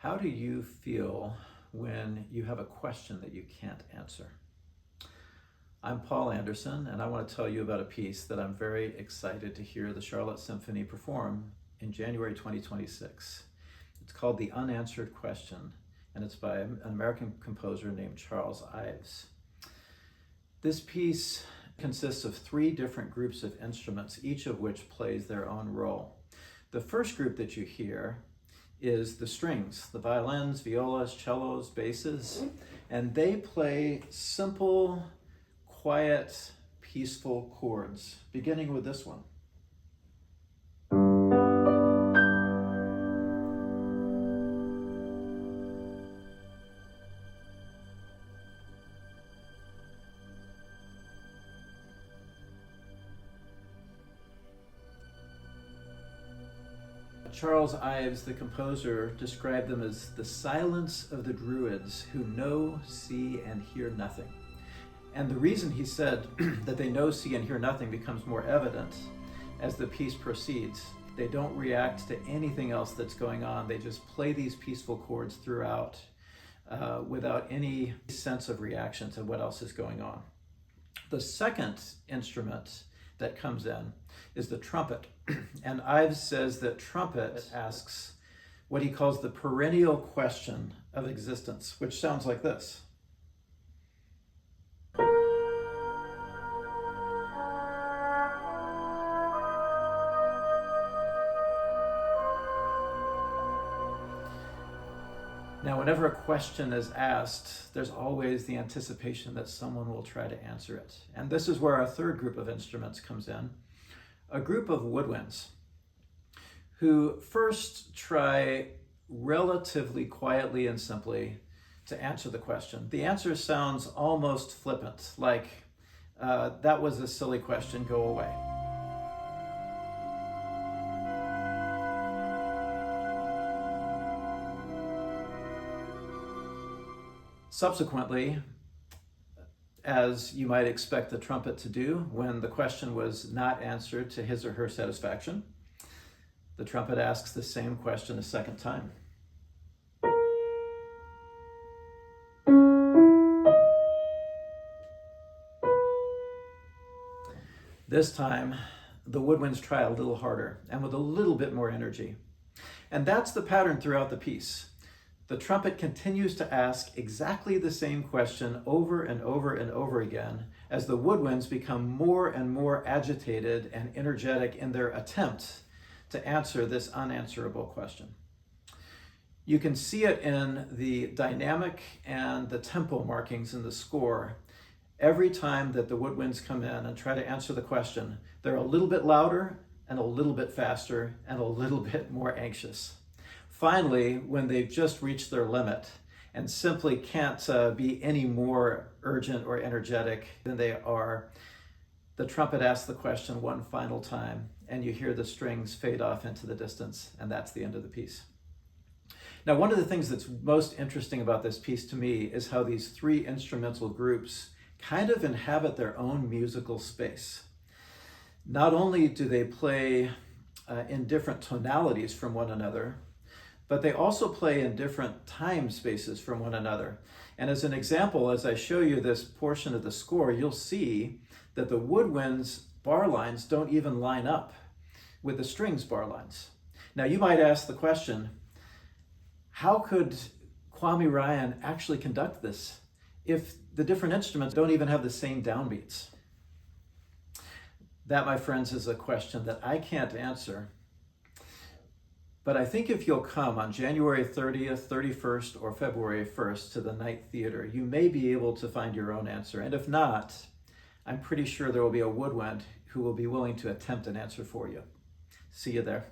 How do you feel when you have a question that you can't answer? I'm Paul Anderson, and I want to tell you about a piece that I'm very excited to hear the Charlotte Symphony perform in January 2026. It's called The Unanswered Question, and it's by an American composer named Charles Ives. This piece consists of 3 different groups of instruments, each of which plays their own role. The first group that you hear is the strings, the violins, violas, cellos, basses, and they play simple, quiet, peaceful chords, beginning with this one. Charles Ives, the composer, described them as the silence of the druids who know, see, and hear nothing. And the reason he said that they know, see, and hear nothing becomes more evident as the piece proceeds. They don't react to anything else that's going on. They just play these peaceful chords throughout without any sense of reaction to what else is going on. The second instrument that comes in is the trumpet. And Ives says that trumpet asks what he calls the perennial question of existence, which sounds like this. Now, whenever a question is asked, there's always the anticipation that someone will try to answer it. And this is where our third group of instruments comes in, a group of woodwinds who first try relatively quietly and simply to answer the question. The answer sounds almost flippant, like, that was a silly question, go away. Subsequently, as you might expect the trumpet to do when the question was not answered to his or her satisfaction, the trumpet asks the same question a second time. This time, the woodwinds try a little harder and with a little bit more energy. And that's the pattern throughout the piece. The trumpet continues to ask exactly the same question over and over and over again as the woodwinds become more and more agitated and energetic in their attempt to answer this unanswerable question. You can see it in the dynamic and the tempo markings in the score. Every time that the woodwinds come in and try to answer the question, they're a little bit louder and a little bit faster and a little bit more anxious. Finally, when they've just reached their limit and simply can't be any more urgent or energetic than they are, the trumpet asks the question one final time, and you hear the strings fade off into the distance, and that's the end of the piece. Now, one of the things that's most interesting about this piece to me is how these 3 instrumental groups kind of inhabit their own musical space. Not only do they play in different tonalities from one another, but they also play in different time spaces from one another. And as an example, as I show you this portion of the score, you'll see that the woodwinds' bar lines don't even line up with the strings' bar lines. Now, you might ask the question, how could Kwame Ryan actually conduct this if the different instruments don't even have the same downbeats? That, my friends, is a question that I can't answer. But I think if you'll come on January 30th, 31st, or February 1st to the Night Theater, you may be able to find your own answer. And if not, I'm pretty sure there will be a woodwind who will be willing to attempt an answer for you. See you there.